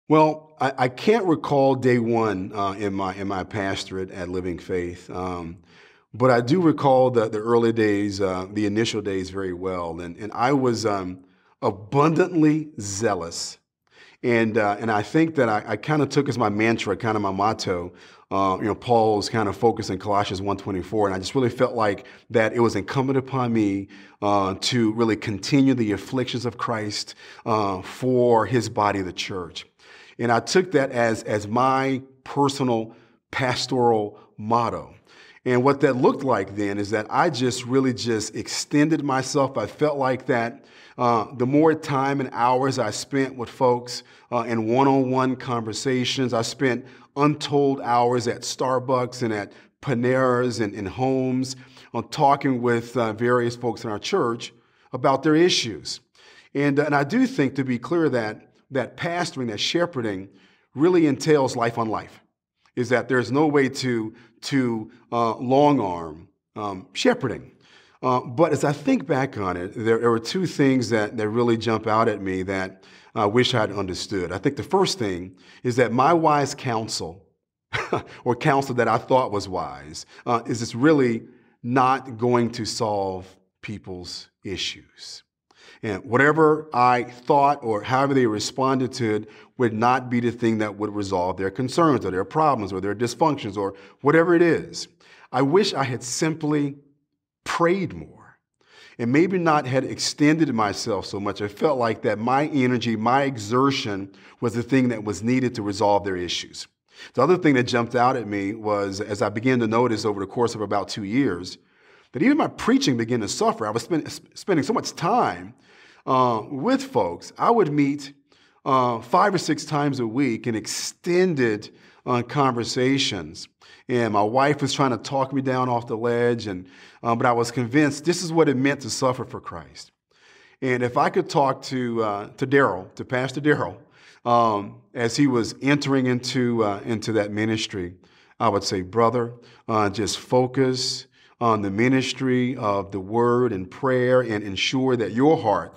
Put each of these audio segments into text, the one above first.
Well, I can't recall day one in my pastorate at Living Faith, but I do recall the early days, the initial days very well, and I was abundantly zealous. And I think that I kind of took as my mantra, kind of my motto, Paul's kind of focus in Colossians 1:24, and I just really felt like that it was incumbent upon me to really continue the afflictions of Christ for His body, the church. And I took that as my personal pastoral motto. And what that looked like then is that I just really just extended myself. I felt like that the more time and hours I spent with folks in one-on-one conversations, I spent untold hours at Starbucks and at Panera's and in homes talking with various folks in our church about their issues. And I do think, to be clear, that pastoring, that shepherding really entails life on life. Is that there's no way to long arm shepherding. But as I think back on it, there were two things that really jump out at me that I wish I'd understood. I think the first thing is that my wise counsel, or counsel that I thought was wise, is it's really not going to solve people's issues. And whatever I thought or however they responded to it would not be the thing that would resolve their concerns or their problems or their dysfunctions or whatever it is. I wish I had simply prayed more and maybe not had extended myself so much. I felt like that my energy, my exertion was the thing that was needed to resolve their issues. The other thing that jumped out at me was, as I began to notice over the course of about 2 years, that even my preaching began to suffer. I was spending so much time with folks. I would meet 5 or 6 times a week in extended conversations. And my wife was trying to talk me down off the ledge, but I was convinced this is what it meant to suffer for Christ. And if I could talk to Daryl, to Pastor Daryl, as he was entering into that ministry, I would say, brother, just focus on the ministry of the word and prayer and ensure that your heart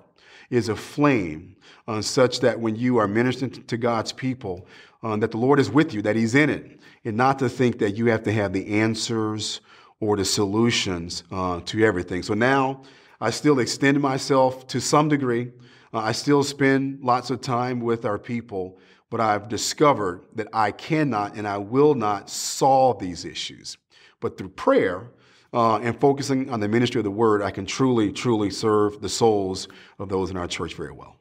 is aflame such that when you are ministering to God's people, that the Lord is with you, that He's in it, and not to think that you have to have the answers or the solutions to everything. So now I still extend myself to some degree. I still spend lots of time with our people, but I've discovered that I cannot and I will not solve these issues. But through prayer, and focusing on the ministry of the word, I can truly, truly serve the souls of those in our church very well.